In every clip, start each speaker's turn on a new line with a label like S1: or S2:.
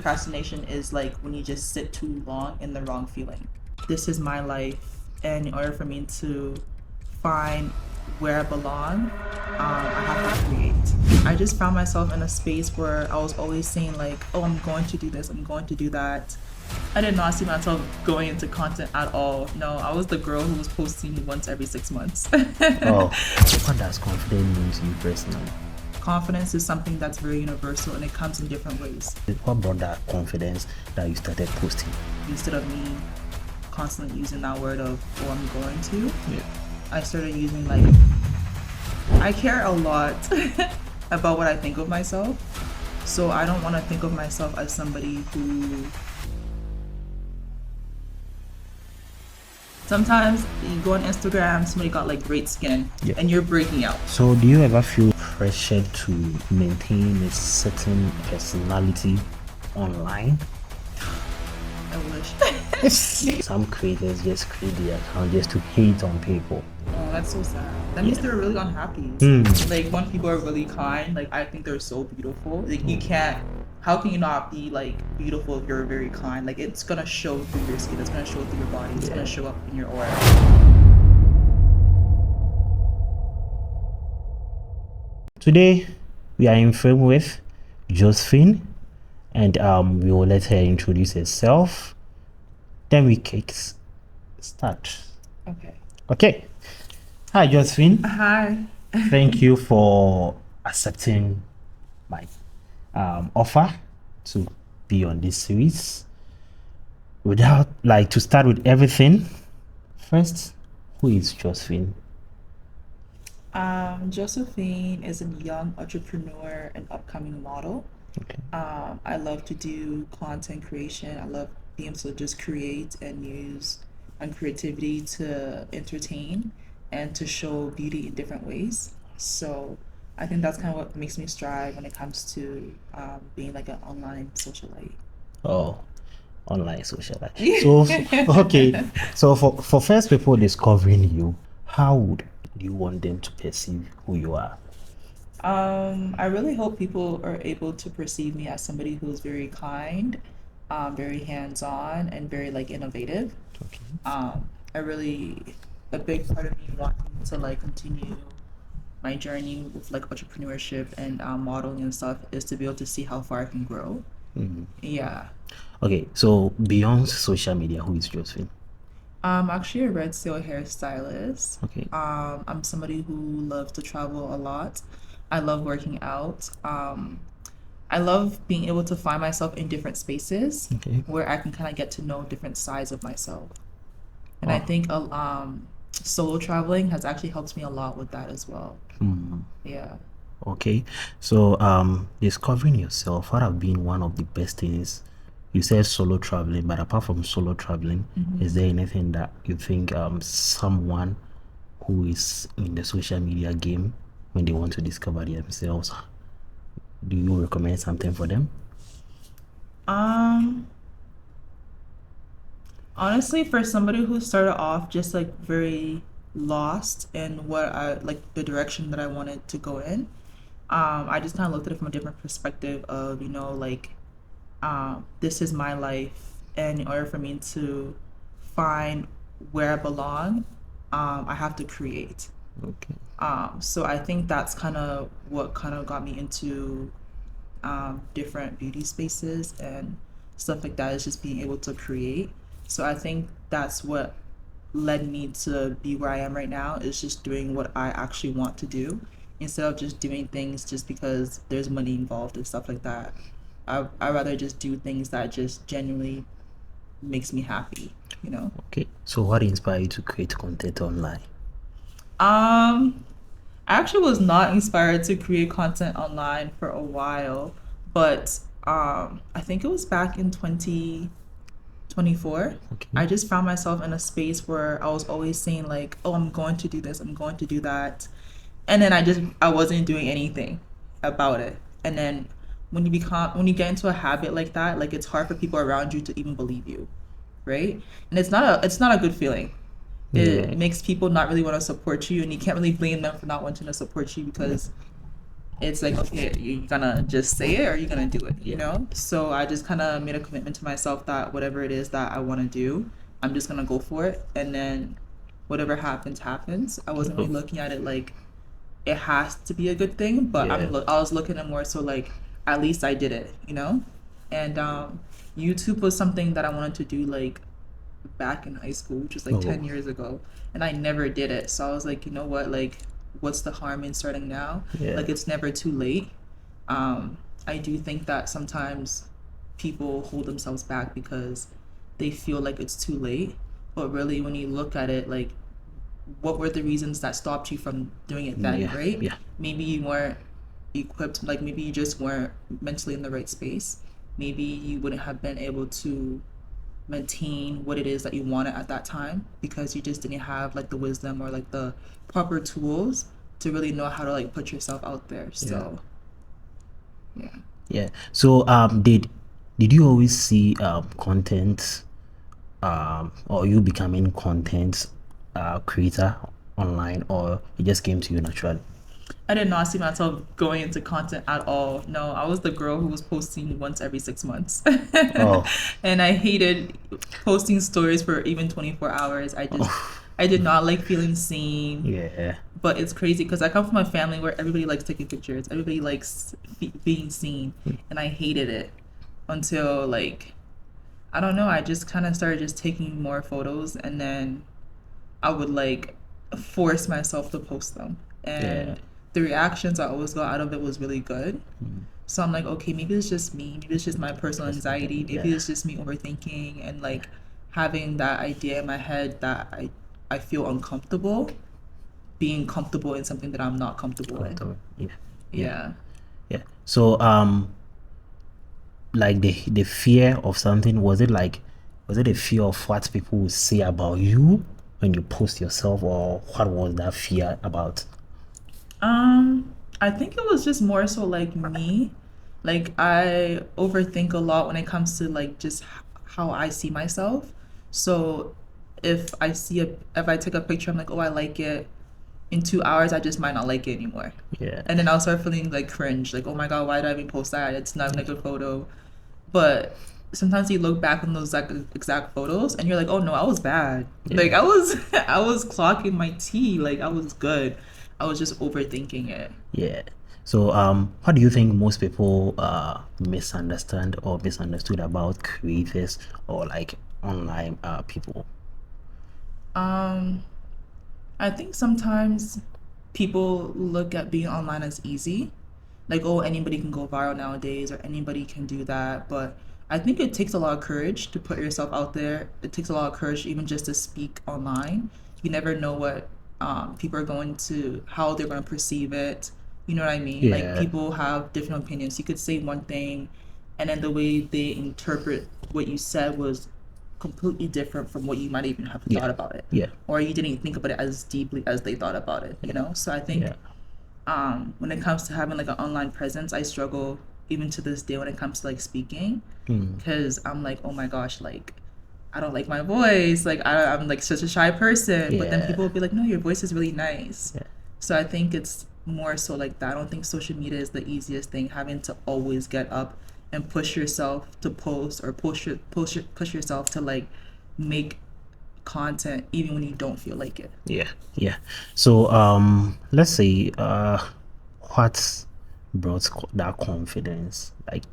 S1: Procrastination is like when you just sit too long in the wrong feeling. This is my life, and in order for me to find where I belong, I have to create. I just found myself in a space where I was always saying like, "Oh, I'm going to do this. I'm going to do that." I did not see myself going into content at all. No, I was the girl who was posting once every 6 months.
S2: Oh, what does confidence mean to you personally?
S1: Confidence is something that's very universal and it comes in different ways.
S2: What brought that confidence that you started posting?
S1: Instead of me constantly using that word of, oh, I'm going to,
S2: Yeah.
S1: I started using like, I care a lot about what I think of myself. So I don't want to think of myself as somebody who sometimes you go on Instagram, somebody got like great skin and you're breaking out.
S2: So do you ever feel pressured to maintain a certain personality online?
S1: I wish.
S2: Some creators just create the account just to hate on people.
S1: Oh, that's so sad. That means they're really unhappy. Like when people are really kind, like I think they're so beautiful. Like you can't. How can you not be like beautiful if you're very kind? Like it's gonna show through your skin. It's gonna show through your body. It's gonna show up in your aura.
S2: Today, we are in frame with Josephine, and we will let her introduce herself. Then we start.
S1: Okay.
S2: Okay. Hi, Josephine.
S1: Hi.
S2: Thank you for accepting my offer to be on this series. Without to start with everything, first, who is Josephine?
S1: Josephine is a young entrepreneur and upcoming model.
S2: Okay.
S1: I love to do content creation. I love being able to just create and use creativity to entertain and to show beauty in different ways. So I think that's kind of what makes me strive when it comes to being like an online socialite.
S2: Oh, online socialite. So, okay. So for first people discovering you, how would you want them to perceive who you are?
S1: I really hope people are able to perceive me as somebody who's very kind, very hands-on, and very like innovative.
S2: Okay.
S1: A big part of me wanting to like continue my journey with like entrepreneurship and modeling and stuff is to be able to see how far I can grow. Yeah.
S2: Okay, so beyond social media, who is Josephine?
S1: I'm actually a red seal hairstylist.
S2: Okay.
S1: I'm somebody who loves to travel a lot. I love working out. I love being able to find myself in different spaces where I can kind of get to know different sides of myself. And I think solo traveling has actually helped me a lot with that as well. Yeah.
S2: Okay, so discovering yourself, what have been one of the best things? You said solo traveling, but apart from solo traveling, is there anything that you think someone who is in the social media game, when they want to discover themselves, do you recommend something for them?
S1: Honestly, for somebody who started off just like very lost in what I like the direction that I wanted to go in, I just kind of looked at it from a different perspective of, this is my life, and in order for me to find where I belong, I have to create.
S2: Okay.
S1: So I think that's kind of what kind of got me into different beauty spaces and stuff like that, is just being able to create. So I think that's what led me to be where I am right now, is just doing what I actually want to do instead of just doing things just because there's money involved and stuff like that. I rather just do things that just genuinely makes me happy,
S2: Okay, so what inspired you to create content online?
S1: I actually was not inspired to create content online for a while, but I think it was back in 2024. I just found myself in a space where I was always saying like, "Oh, I'm going to do this. I'm going to do that." And then I wasn't doing anything about it. And then when you get into a habit like that, like it's hard for people around you to even believe you, right? And it's not a good feeling. It makes people not really want to support you, and you can't really blame them for not wanting to support you because it's like, okay, you gonna just say it or you gonna do it, you
S2: Yeah.
S1: know? So I just kind of made a commitment to myself that whatever it is that I want to do, I'm just gonna go for it. And then whatever happens, happens. I wasn't really
S2: Oh,
S1: looking at it like it has to be a good thing, but
S2: yeah.
S1: I was looking at more so like at least I did it, you know? And YouTube was something that I wanted to do like back in high school, which was like
S2: Oh,
S1: 10 years ago, and I never did it. So I was like, you know what? Like, what's the harm in starting now?
S2: yeah.
S1: Like, it's never too late. I do think that sometimes people hold themselves back because they feel like it's too late. But really, when you look at it, like, what were the reasons that stopped you from doing it then,
S2: Yeah.
S1: right?
S2: Yeah.
S1: Maybe you weren't equipped, like, maybe you just weren't mentally in the right space. Maybe you wouldn't have been able to maintain what it is that you wanted at that time because you just didn't have like the wisdom or like the proper tools to really know how to like put yourself out there.
S2: Yeah.
S1: So yeah.
S2: Yeah. So did you always see content or you becoming content creator online, or it just came to you naturally?
S1: I did not see myself going into content at all. No, I was the girl who was posting once every 6 months.
S2: Oh,
S1: And I hated posting stories for even 24 hours.
S2: oh,
S1: I did not like feeling seen.
S2: yeah,
S1: But it's crazy because I come from a family where everybody likes taking pictures. Everybody likes being seen. And I hated it until like, I don't know, I just kind of started just taking more photos and then I would like force myself to post them.
S2: yeah,
S1: And the reactions I always got out of it was really good.
S2: mm,
S1: So I'm like, okay, maybe it's just me. Maybe it's just my personal
S2: that's
S1: anxiety. Maybe
S2: yeah,
S1: it's just me overthinking and like having that idea in my head that I feel uncomfortable being comfortable in something that I'm not comfortable in.
S2: yeah, yeah,
S1: Yeah.
S2: yeah. So like the fear of something, was it a fear of what people will say about you when you post yourself, or what was that fear about?
S1: I think it was just more so like me. Like I overthink a lot when it comes to like just how I see myself. So if I take a picture, I'm like, oh, I like it. In 2 hours, I just might not like it anymore.
S2: Yeah,
S1: And then I'll start feeling like cringe, like, oh my God, why did I even post that? It's not even a good photo. But sometimes you look back on those exact photos and you're like, oh no, I was bad. Like
S2: yeah,
S1: I was I was clocking my tea, like I was good. I was just overthinking it.
S2: yeah. So what do you think most people misunderstand or misunderstood about creators or like online people?
S1: Um, I think sometimes people look at being online as easy. Like, oh, anybody can go viral nowadays or anybody can do that. But I think it takes a lot of courage to put yourself out there. It takes a lot of courage even just to speak online. You never know what people are going to, how they're going to perceive it. You know what I mean? Like,
S2: Yeah,
S1: people have different opinions. You could say one thing, and then the way they interpret what you said was completely different from what you might even have
S2: yeah,
S1: thought about it.
S2: yeah,
S1: Or you didn't even think about it as deeply as they thought about it, you know? So I think
S2: yeah,
S1: when it comes to having like an online presence, I struggle even to this day when it comes to like speaking
S2: mm,
S1: because I'm like, oh my gosh, like I don't like my voice. Like I'm like such a shy person. But then people
S2: yeah,
S1: will be like, no, your voice is really nice.
S2: yeah,
S1: So I think it's more so like that. I don't think social media is the easiest thing. Having to always get up and push yourself to post or push yourself to like make content even when you don't feel like it.
S2: yeah, yeah. So let's say what brought that confidence? Like,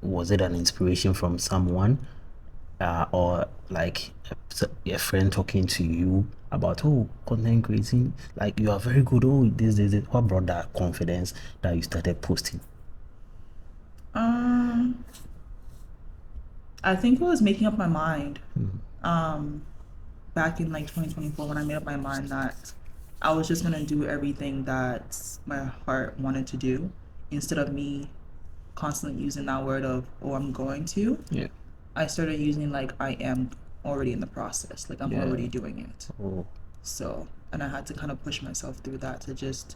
S2: was it an inspiration from someone, or like a friend talking to you about, oh, content creating, like you are very good, oh, this. What brought that confidence that you started posting?
S1: Um, I think it was making up my mind.
S2: Mm,
S1: Um, back in like 2024 when I made up my mind that I was just gonna do everything that my heart wanted to do instead of me constantly using that word of, oh, I'm going to.
S2: yeah,
S1: I started using like I am already in the process, like I'm
S2: yeah,
S1: already doing it.
S2: oh,
S1: So, and I had to kind of push myself through that to just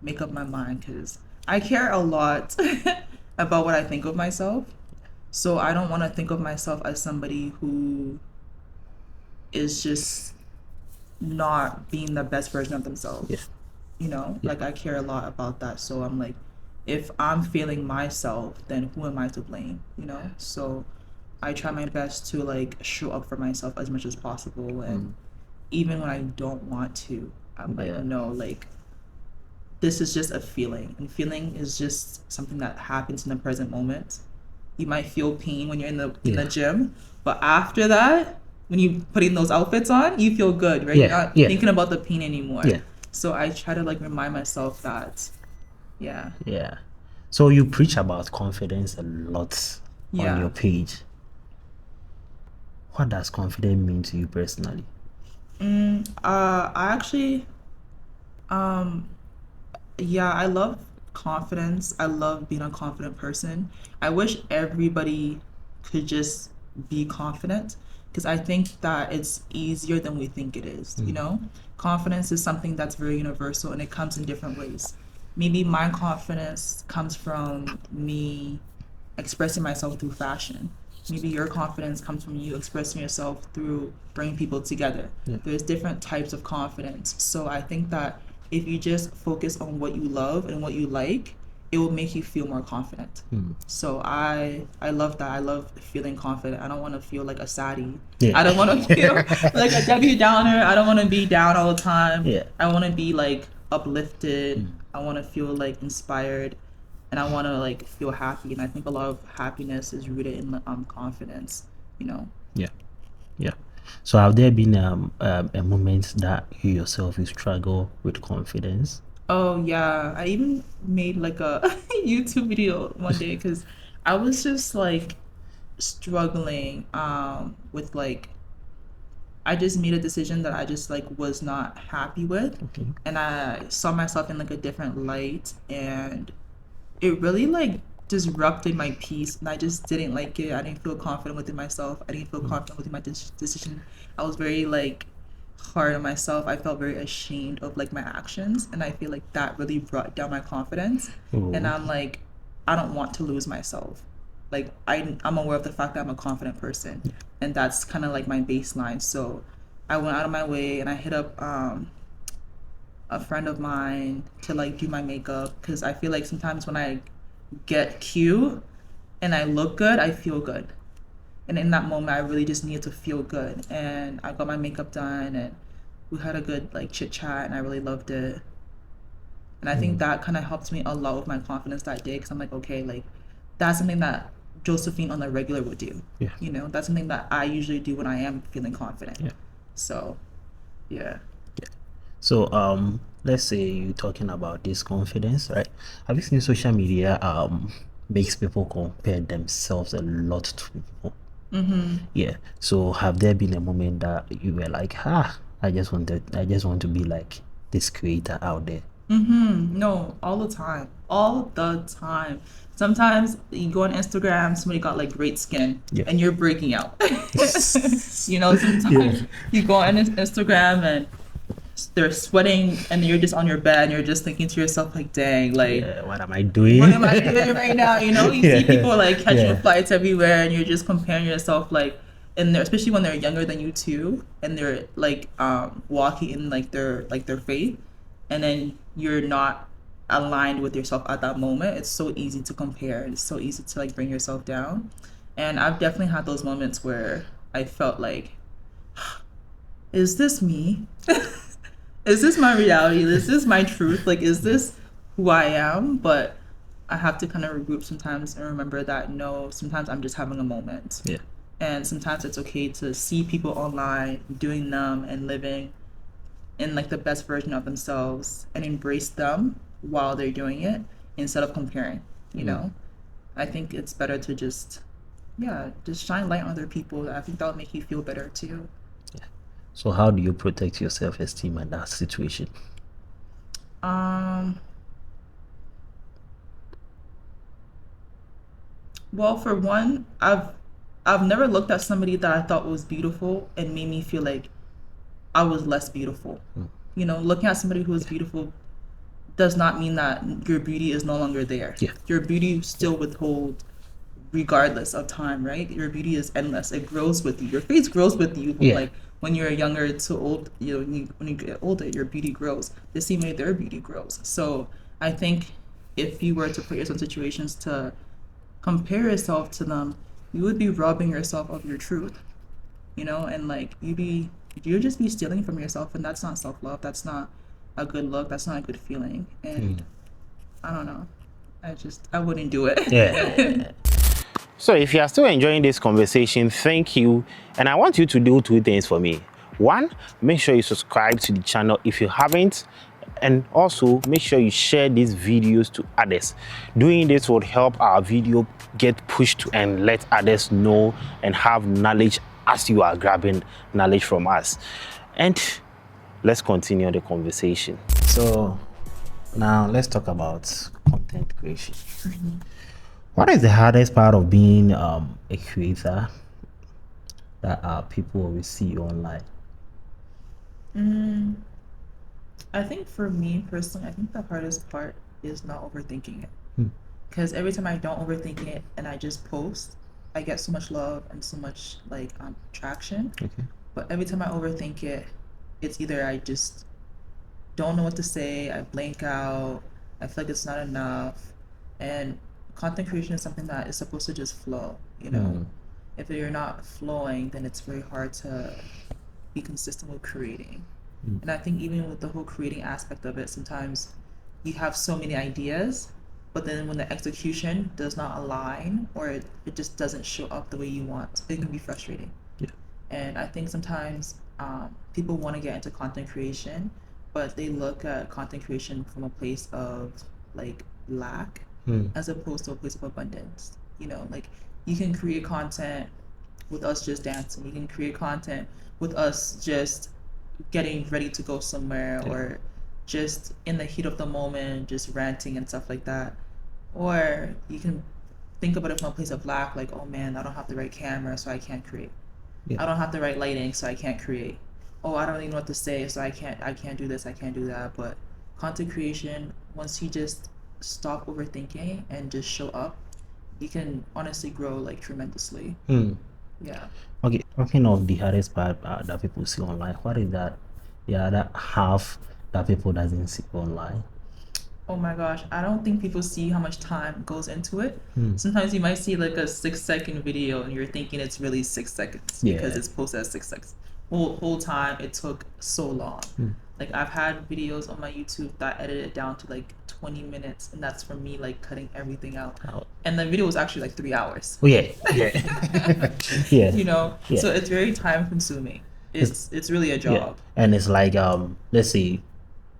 S1: make up my mind because I care a lot about what I think of myself. So I don't want to think of myself as somebody who is just not being the best version of
S2: yeah,
S1: themselves. You know,
S2: yeah,
S1: like I care a lot about that. So I'm like, if I'm failing myself, then who am I to blame, you know? So I try my best to like show up for myself as much as possible, and even when I don't want to, I'm like,
S2: Yeah.
S1: no, like this is just a feeling, and feeling is just something that happens in the present moment. You might feel pain when you're in the
S2: Yeah.
S1: gym, but after that, when you putting those outfits on, you feel good, right? You're
S2: Yeah.
S1: not
S2: Yeah.
S1: thinking about the pain anymore.
S2: Yeah.
S1: So I try to like remind myself that, yeah,
S2: Yeah. So you preach about confidence a lot on
S1: yeah.
S2: your page. What does confidence mean to you personally?
S1: I actually, um, yeah, I love confidence. I love being a confident person. I wish everybody could just be confident, because I think that it's easier than we think it is, you know? Confidence is something that's very universal and it comes in different ways. Maybe my confidence comes from me expressing myself through fashion. Maybe your confidence comes from you expressing yourself through bringing people together.
S2: Yeah.
S1: There's different types of confidence. So I think that if you just focus on what you love and what you like, it will make you feel more confident. So I love that. I love feeling confident. I don't want to feel like a saddie.
S2: Yeah.
S1: I don't want to feel like a Debbie Downer. I don't want to be down all the time.
S2: Yeah.
S1: I want to be like uplifted. I want to feel like inspired, and I want to like feel happy. And I think a lot of happiness is rooted in confidence, you know.
S2: Yeah. Yeah. So have there been a moment that you yourself you struggle with confidence?
S1: Oh yeah, I even made like a YouTube video one day because I was just like struggling with like I just made a decision that I just like was not happy with,
S2: Okay.
S1: and I saw myself in like a different light, and it really like disrupted my peace, and I just didn't like it. I didn't feel confident within myself. I didn't feel confident within my decision. I was very like hard on myself. I felt very ashamed of like my actions, and I feel like that really brought down my confidence. And
S2: Oh.
S1: I'm like, I don't want to lose myself. Like I'm aware of the fact that I'm a confident person, and that's kind of like my baseline. So I went out of my way and I hit up a friend of mine to like do my makeup, because I feel like sometimes when I get cute and I look good, I feel good. And in that moment, I really just needed to feel good. And I got my makeup done, and we had a good like chit chat, and I really loved it. And I think that kind of helped me a lot with my confidence that day, because I'm like, okay, like that's something that Josephine on the regular would do.
S2: Yeah.
S1: You know, that's something that I usually do when I am feeling confident.
S2: Yeah.
S1: So, yeah.
S2: So let's say you're talking about this confidence, right? Have you seen social media makes people compare themselves a lot to people? Yeah. So have there been a moment that you were like, I just want to be like this creator out there?
S1: No, all the time. All the time. Sometimes you go on Instagram, somebody got like great skin,
S2: Yeah.
S1: and you're breaking out. You know, sometimes you go on Instagram and they're sweating, and you're just on your bed and you're just thinking to yourself like, dang, like
S2: What am I doing?
S1: what am I doing right now? You know, you see people like catching
S2: Yeah.
S1: flights everywhere, and you're just comparing yourself like, and they're especially when they're younger than you too, and they're like walking in like their faith, and then you're not aligned with yourself at that moment. It's so easy to compare. It's so easy to like bring yourself down, and I've definitely had those moments where I felt like, is this me? Is this my reality? Is this my truth? Like, is this who I am? But I have to kind of regroup sometimes and remember that no, sometimes I'm just having a moment.
S2: Yeah.
S1: And sometimes it's okay to see people online doing them and living in like the best version of themselves, and embrace them while they're doing it instead of comparing, you know? I think it's better to just shine light on other people. I think that'll make you feel better too.
S2: So how do you protect your self-esteem in that situation?
S1: Well, for one, I've never looked at somebody that I thought was beautiful and made me feel like I was less beautiful. You know, looking at somebody who is beautiful does not mean that your beauty is no longer there.
S2: Yeah.
S1: Your beauty still withhold regardless of time, right? Your beauty is endless. It grows with you. Your face grows with you.
S2: Yeah.
S1: Like when you're younger to old, you know, when you get older, your beauty grows. The same way their beauty grows. So I think if you were to put yourself in situations to compare yourself to them, you would be robbing yourself of your truth, you know, and like you'd just be stealing from yourself, and that's not self-love. That's not a good look. That's not a good feeling. And I don't know. I wouldn't do it.
S2: Yeah. So if you are still enjoying this conversation, thank you. And I want you to do two things for me. One, make sure you subscribe to the channel if you haven't. And also make sure you share these videos to others. Doing this would help our video get pushed and let others know and have knowledge as you are grabbing knowledge from us. And let's continue the conversation. So now let's talk about content creation. What is the hardest part of being a creator that people always see online?
S1: I think for me personally, I think the hardest part is not overthinking it. Because every time I don't overthink it and I just post, I get so much love and so much like traction.
S2: Okay.
S1: But every time I overthink it, it's either I just don't know what to say, I blank out, I feel like it's not enough. And content creation is something that is supposed to just flow, you know. If you're not flowing, then it's very hard to be consistent with creating. And I think even with the whole creating aspect of it, sometimes you have so many ideas, but then when the execution does not align or it just doesn't show up the way you want, it can be frustrating.
S2: Yeah.
S1: And I think sometimes people want to get into content creation, but they look at content creation from a place of like lack as opposed to a place of abundance. You know, like you can create content with us just dancing. You can create content with us just getting ready to go somewhere or just in the heat of the moment, just ranting and stuff like that. Or you can think about it from a place of lack, like, oh man, I don't have the right camera, so I can't create. I don't have the right lighting, so I can't create. Oh, I don't even know what to say, so I can't do this, I can't do that. But content creation, once you just stop overthinking and just show up, you can honestly grow like tremendously. Yeah.
S2: Okay, talking of the hardest part that people see online, what is that? Yeah, that half that people doesn't see online.
S1: Oh my gosh, I don't think people see how much time goes into it. Sometimes you might see like a 6-second video and you're thinking it's really 6 seconds because it's posted as 6 seconds. Whole time it took so long. Like I've had videos on my YouTube that edited down to like 20 minutes, and that's from me like cutting everything out. And the video was actually like 3 hours.
S2: Oh yeah. Yeah.
S1: You know, so it's very time consuming. It's really a job.
S2: And it's like let's say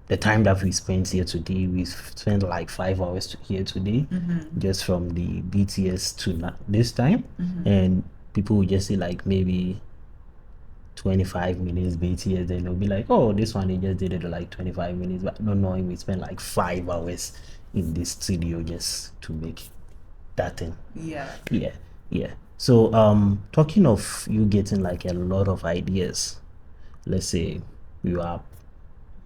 S2: the time that we spent here today, we spent like 5 hours here today, just from the BTS to this time, and people will just say like maybe 25 minutes BTS, then they'll be like, oh, this one they just did it like 25 minutes, but not knowing we spent like 5 hours in this studio just to make that thing. Yeah. So talking of you getting like a lot of ideas, let's say you are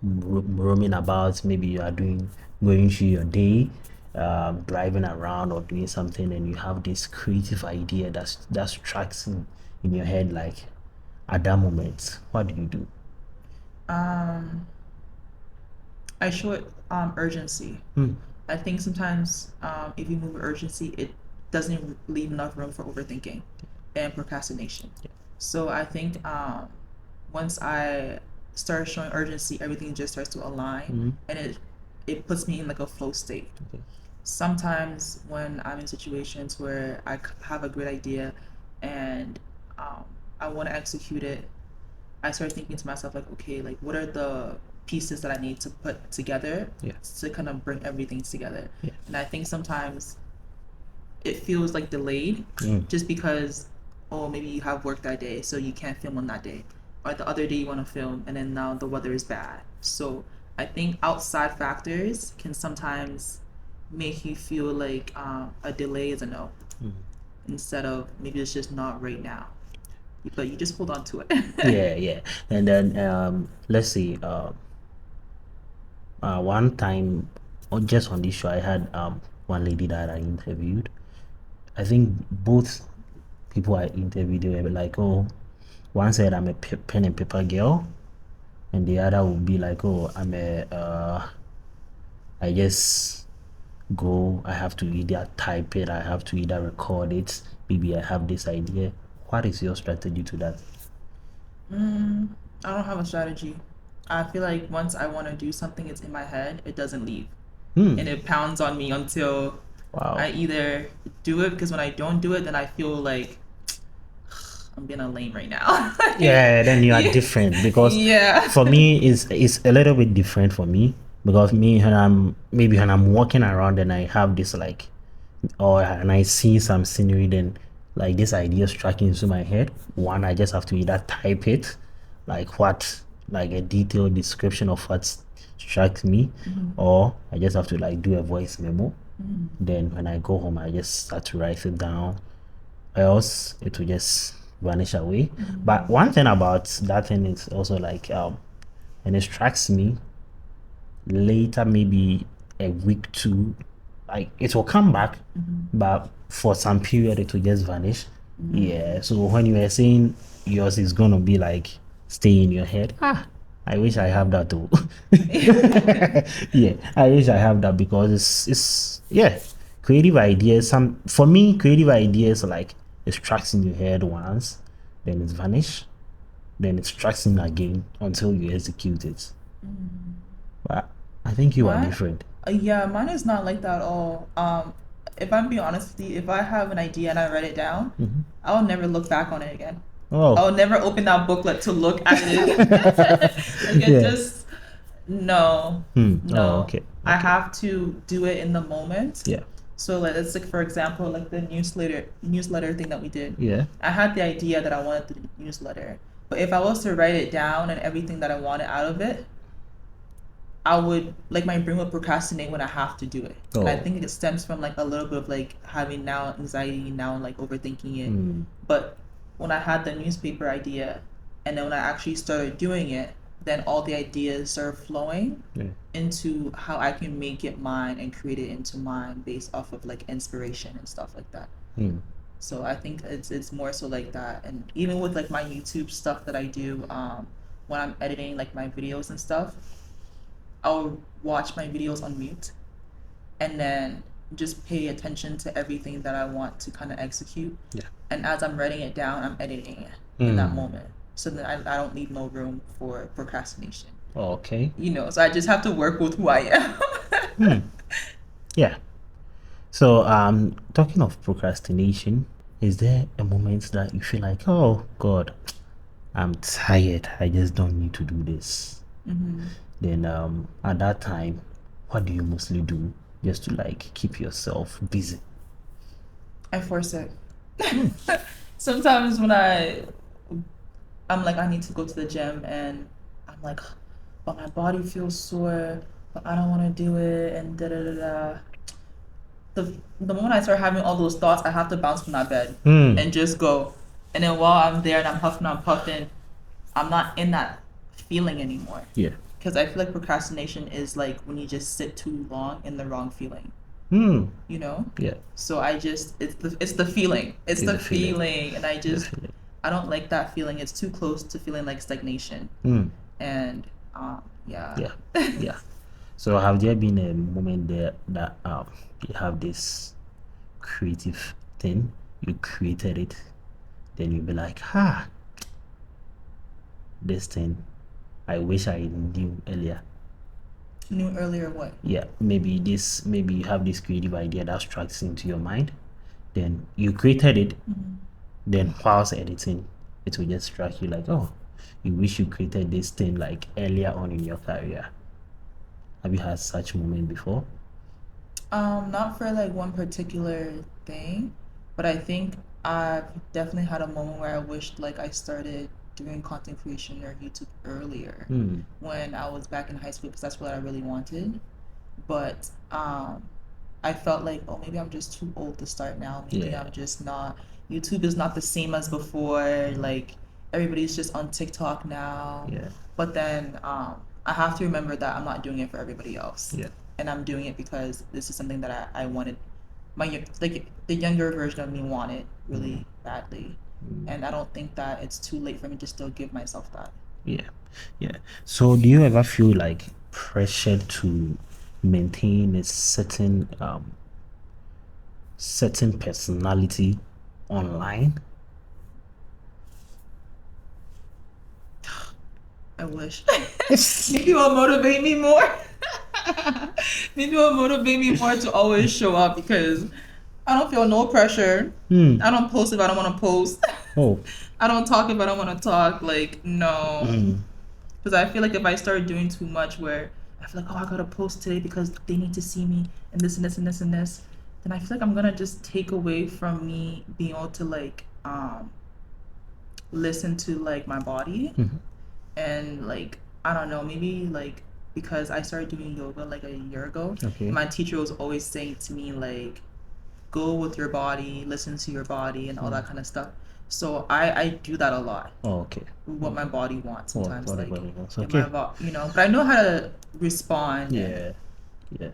S2: roaming about, maybe you are going through your day, driving around or doing something, and you have this creative idea that strikes in your head, like at that moment, what do you do?
S1: I show it urgency. I think sometimes if you move with urgency, it doesn't leave enough room for overthinking and procrastination. So I think once I start showing urgency, everything just starts to align, and it puts me in like a flow state. Sometimes when I'm in situations where I have a great idea and I want to execute it, I start thinking to myself like, okay, like what are the pieces that I need to put together to kind of bring everything together. And I think sometimes it feels like delayed just because, oh, maybe you have work that day, so you can't film on that day. Or the other day you want to film, and then now the weather is bad. So I think outside factors can sometimes make you feel like a delay is a no, instead of maybe it's just not right now. But you just hold on to it.
S2: Yeah. And then let's see, one time, or just on this show, I had one lady that I interviewed. I think both people I interviewed, they were like, oh, one said I'm a pen and paper girl, and the other would be like, oh, I'm a go, I have to either type it, I have to either record it, maybe I have this idea. What is your strategy to that?
S1: I don't have a strategy. I feel like once I want to do something, it's in my head, it doesn't leave.
S2: Hmm.
S1: And it pounds on me until
S2: Wow.
S1: I either do it, because when I don't do it, then I feel like I'm being a lame right now.
S2: Yeah, then you are
S1: Yeah.
S2: different because
S1: Yeah.
S2: for me it's a little bit different for me because me when I'm walking around and I have this like and I see some scenery, then like this idea striking into my head. One, I just have to either type it, like a detailed description of what strikes me, or I just have to like do a voice memo. Then when I go home, I just start to write it down, else it will just vanish away. But one thing about that thing is also like when it strikes me later, maybe a week two, like it will come back, but for some period it will just vanish. Yeah. So when you were saying yours is gonna be like stay in your head, I wish I have that too. Yeah, I wish I have that because it's yeah, creative ideas. Some for me, creative ideas are like it strikes in your head once, then it's vanish, then it strikes in again until you execute it. But I think you are
S1: Mine,
S2: different.
S1: yeah, mine is not like that at all. If I'm being honest with you, if I have an idea and I write it down, I'll never look back on it again.
S2: Oh,
S1: I'll never open that booklet to look at it again. Like it
S2: yeah.
S1: just no,
S2: Oh,
S1: no.
S2: okay.
S1: I
S2: Okay.
S1: have to do it in the moment.
S2: Yeah.
S1: So like let's like for example, like the newsletter thing that we did.
S2: Yeah.
S1: I had the idea that I wanted the newsletter. But if I was to write it down and everything that I wanted out of it, I would like my brain would procrastinate when I have to do it. And I
S2: Oh.
S1: think it stems from like a little bit of like having now anxiety, now like overthinking it. But when I had the newspaper idea and then when I actually started doing it, then all the ideas started flowing
S2: Yeah.
S1: into how I can make it mine and create it into mine based off of like inspiration and stuff like that. So I think it's more so like that. And even with like my YouTube stuff that I do, when I'm editing like my videos and stuff, I'll watch my videos on mute and then just pay attention to everything that I want to kind of execute.
S2: Yeah.
S1: And as I'm writing it down, I'm editing it in that moment. So then I don't leave no room for procrastination.
S2: Okay.
S1: You know, so I just have to work with who I am.
S2: Yeah. So talking of procrastination, is there a moment that you feel like, oh God, I'm tired, I just don't need to do this? Then at that time, what do you mostly do just to like keep yourself busy?
S1: I force it. Sometimes when I'm like I need to go to the gym and I'm like, but my body feels sore, but I don't want to do it and da da da da. The moment I start having all those thoughts, I have to bounce from that bed and just go. And then while I'm there and I'm puffing, I'm not in that feeling anymore.
S2: Yeah.
S1: Because I feel like procrastination is like when you just sit too long in the wrong feeling. You know?
S2: Yeah.
S1: So I just it's the feeling. It's the
S2: feeling.
S1: feeling. And I don't like that feeling. It's too close to feeling like stagnation. And yeah.
S2: Yeah. Yeah. So have there been a moment there that you have this creative thing, you created it, then you'll be like, this thing, I wish I knew earlier.
S1: Knew earlier what?
S2: Yeah, maybe you have this creative idea that strikes into your mind, then you created it, then whilst editing, it will just strike you like, oh, you wish you created this thing like earlier on in your career. Have you had such moment before?
S1: Not for like one particular thing, but I think I've definitely had a moment where I wished like I started doing content creation or YouTube earlier when I was back in high school because that's what I really wanted. But I felt like, oh, maybe I'm just too old to start now. Maybe
S2: Yeah.
S1: I'm just not. YouTube is not the same as before. Like everybody's just on TikTok now.
S2: Yeah.
S1: But then I have to remember that I'm not doing it for everybody else.
S2: Yeah.
S1: And I'm doing it because this is something that I wanted. Like the younger version of me wanted really badly. And I don't think that it's too late for me to still give myself that.
S2: Yeah. Yeah. So do you ever feel like pressured to maintain a certain personality online?
S1: I wish. Maybe it will motivate me more. Maybe it will motivate me more to always show up because I don't feel no pressure. I don't post if I don't want to post.
S2: Oh.
S1: I don't talk if I don't want to talk. Like, no. Because I feel like if I start doing too much where I feel like, oh, I gotta post today because they need to see me and this and this and this and this, then I feel like I'm gonna just take away from me being able to like listen to like my body and like I don't know, maybe like because I started doing yoga like a year ago.
S2: Okay.
S1: My teacher was always saying to me like, go with your body, listen to your body, and all that kind of stuff. So I do that a lot.
S2: Oh, okay.
S1: What my body wants sometimes,
S2: What
S1: like
S2: body wants.
S1: if
S2: Okay.
S1: you know, but I know how to respond.
S2: Yeah. Yeah.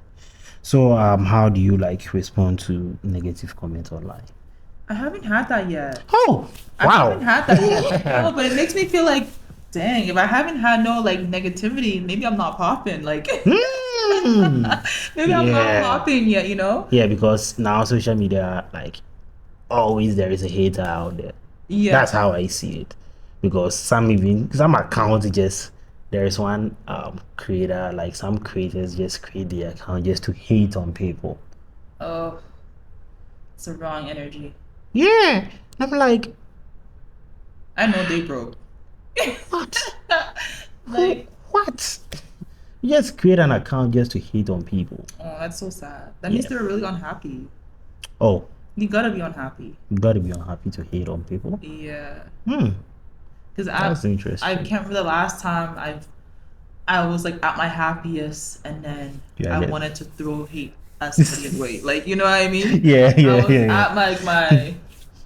S2: So how do you like respond to negative comments online?
S1: I haven't had that yet.
S2: Oh,
S1: I
S2: wow.
S1: haven't had that yet. No, but it makes me feel like, dang, if I haven't had no like negativity, maybe I'm not popping. Like maybe I'm not popping yet, you know?
S2: Yeah, because now social media, like always there is a hater out there.
S1: Yeah.
S2: That's how I see it. Because some accounts just there is one creator, like some creators just create the account just to hate on people.
S1: Oh, it's the wrong energy.
S2: Yeah. I'm like,
S1: I know they broke.
S2: what?
S1: Like,
S2: what? You just create an account just to hate on people.
S1: oh, that's so sad. That means they're really unhappy.
S2: Oh.
S1: You gotta be unhappy.
S2: You gotta be unhappy to hate on people.
S1: Yeah.
S2: Because that's interesting.
S1: I can't remember the last time I was like at my happiest and then I wanted to throw hate at somebody away. Like, you know what I mean?
S2: Yeah.
S1: I was at like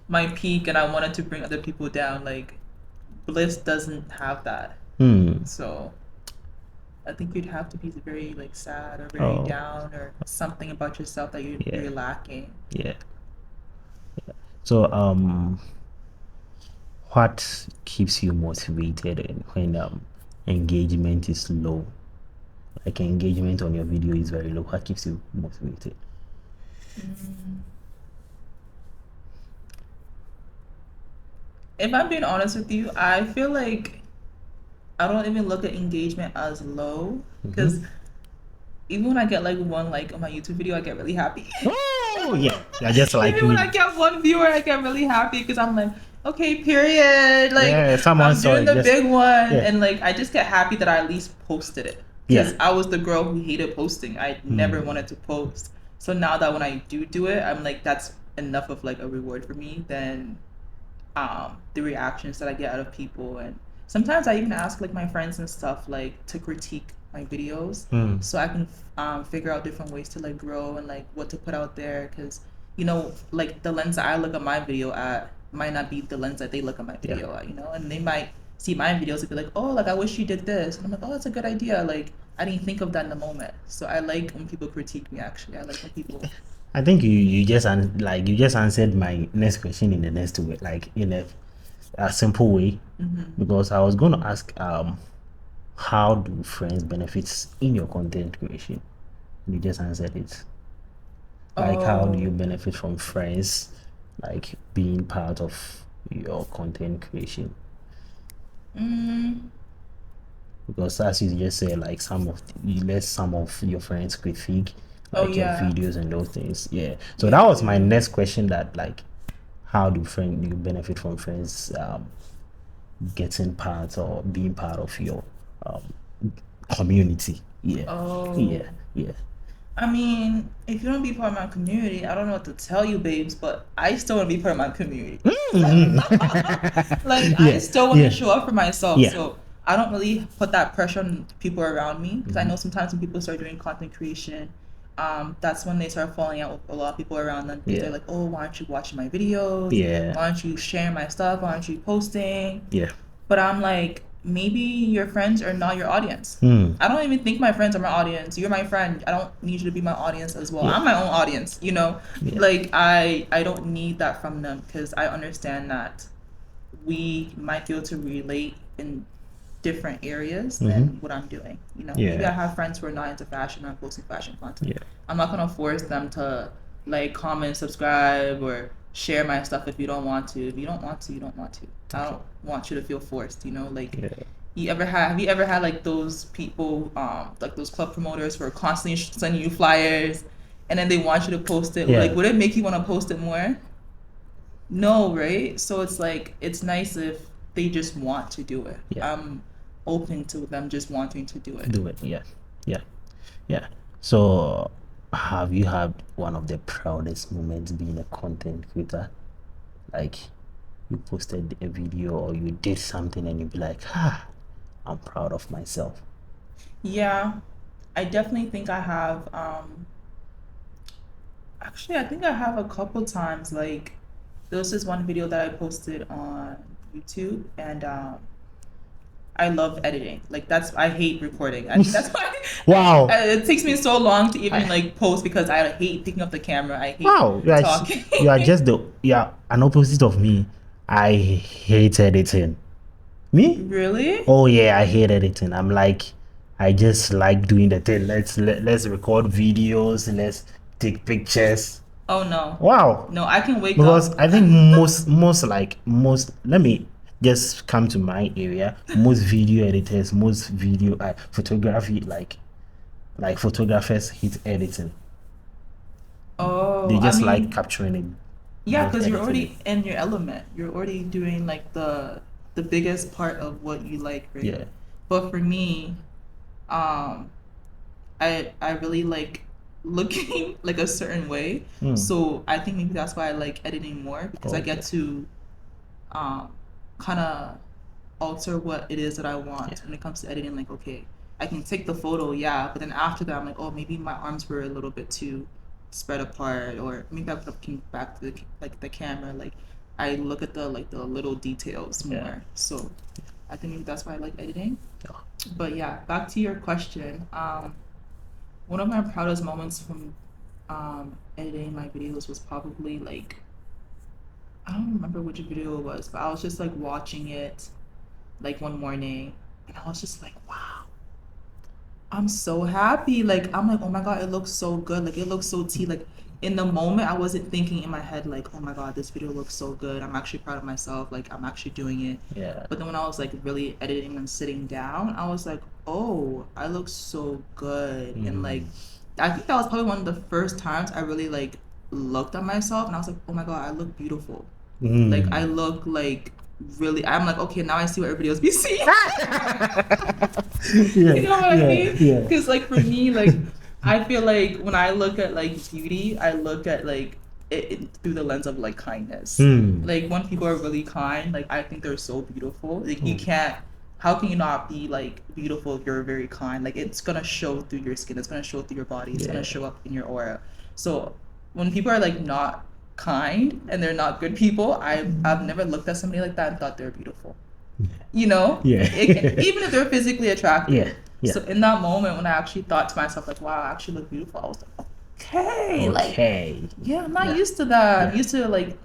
S1: my peak and I wanted to bring other people down. Like, bliss doesn't have that. So I think you'd have to be very like sad or very down or something about yourself that you're lacking.
S2: Yeah. So what keeps you motivated when engagement is low? Like engagement on your video is very low. What keeps you motivated?
S1: If I'm being honest with you, I feel like I don't even look at engagement as low because even when I get like one like on my YouTube video, I get really happy.
S2: Oh yeah, just like
S1: even when I get one viewer, I get really happy because I'm like, okay, period. Like I'm doing the big one, and like I just get happy that I at least posted it because I was the girl who hated posting. I never wanted to post. So now that when I do it, I'm like, that's enough of like a reward for me than the reactions that I get out of people. And sometimes I even ask like my friends and stuff like to critique my videos so I can figure out different ways to like grow and like what to put out there because you know like the lens that I look at my video at might not be the lens that they look at my video at, you know, and they might see my videos and be like, oh, like I wish you did this, and I'm like, oh, that's a good idea, like I didn't think of that in the moment. So I like when people critique me. Actually, I like when people
S2: I think you just answered my next question in the next way, like in a simple way, because I was going to ask how do friends benefit in your content creation? You just answered it. Like how do you benefit from friends like being part of your content creation? Because as you just said, like you let some of your friends critique like your videos and those things. So that was my next question, that like how do you benefit from friends getting part or being part of your community?
S1: I mean, if you don't be part of my community, I don't know what to tell you, babes, but I still want to be part of my community. Like I still want to show up for myself. So I don't really put that pressure on people around me because I know sometimes when people start doing content creation, that's when they start falling out with a lot of people around them. They're like, oh, why aren't you watching my videos? Why aren't you sharing my stuff? Why aren't you posting? But I'm like, maybe your friends are not your audience. I don't even think my friends are my audience. You're my friend. I don't need you to be my audience as well. I'm my own audience, you know? Like I don't need that from them because I understand that we might be able to relate in different areas than what I'm doing. You know, maybe I
S2: Yeah.
S1: have friends who are not into fashion. I'm posting fashion content.
S2: Yeah.
S1: I'm not gonna force them to like comment, subscribe, or share my stuff if you don't want to. If you don't want to, you don't want to. I don't want you to feel forced. You know, like
S2: Yeah.
S1: have you ever had like those people, like those club promoters who are constantly sending you flyers, and then they want you to post it? Like,
S2: Yeah.
S1: would it make you want to post it more? No, right? So it's like it's nice if they just want to do it.
S2: Yeah.
S1: I'm open to them just wanting to do it.
S2: Do it. Yeah. Yeah. Yeah. So, have you had one of the proudest moments being a content creator? Like, you posted a video or you did something and you be like, ah, I'm proud of myself.
S1: Yeah, I definitely think I have. Actually, I think I have a couple times. Like, there was this one video that I posted on YouTube, and I love editing. Like, I hate recording. I think that's why
S2: Wow.
S1: it takes me so long to even
S2: I,
S1: like post because I hate picking up the camera. I hate
S2: wow.
S1: talking.
S2: You are just an opposite of me. I hate editing. Me?
S1: Really?
S2: Oh yeah, I hate editing. I'm like, I just like doing the thing. Let's record videos. Let's take pictures.
S1: Oh no.
S2: Wow.
S1: No, I can wake
S2: Because
S1: up.
S2: I think most let me just come to my area. Most video editors, most video photography like photographers hate editing. They
S1: Oh, I
S2: just like
S1: mean,
S2: capturing it,
S1: yeah,
S2: not
S1: because you're
S2: editing it.
S1: already in your element. You're already doing like the biggest part of what you like, right?
S2: Yeah.
S1: But for me, um, I really like looking like a certain way. So I think maybe that's why I like editing more because I
S2: Okay.
S1: get to um kind of alter what it is that I
S2: Yeah.
S1: want when it comes to editing. Like, okay, I can take the photo, yeah, but then after that, I'm like, oh, maybe my arms were a little bit too spread apart, or maybe I could have came back to the camera. Like, I look at the little details
S2: Yeah.
S1: more. So I think maybe that's why I like editing.
S2: Yeah.
S1: But yeah, back to your question. One of my proudest moments from editing my videos was probably like I don't remember which video it was, but I was just like watching it like one morning and I was just like, wow, I'm so happy. Like I'm like, oh my God, it looks so good. Like it looks so tea. Like in the moment I wasn't thinking in my head like, oh my God, this video looks so good. I'm actually proud of myself. Like I'm actually doing it.
S2: Yeah.
S1: But then when I was like really editing and sitting down, I was like, oh, I look so good. And like I think that was probably one of the first times I really like looked at myself and I was like, oh my God, I look beautiful. Like I look like really I'm like, okay, now I see what everybody else be seeing.
S2: Yeah.
S1: You know what I
S2: Yeah.
S1: mean?
S2: Yeah.
S1: Because like for me, like I feel like when I look at like beauty, I look at like it through the lens of like kindness. Like when people are really kind, like I think they're so beautiful. Like you can't. How can you not be like beautiful if you're very kind? Like it's gonna show through your skin. It's gonna show through your body. It's
S2: Yeah.
S1: gonna show up in your aura. So when people are like not kind and they're not good people, I've never looked at somebody like that and thought they're beautiful. You know?
S2: Yeah.
S1: Even if they're physically attractive.
S2: Yeah. Yeah.
S1: So in that moment when I actually thought to myself like, wow, I actually look beautiful, I was like, okay, like
S2: Okay.
S1: yeah, I'm not
S2: Yeah.
S1: used to that. I'm
S2: Yeah.
S1: used to like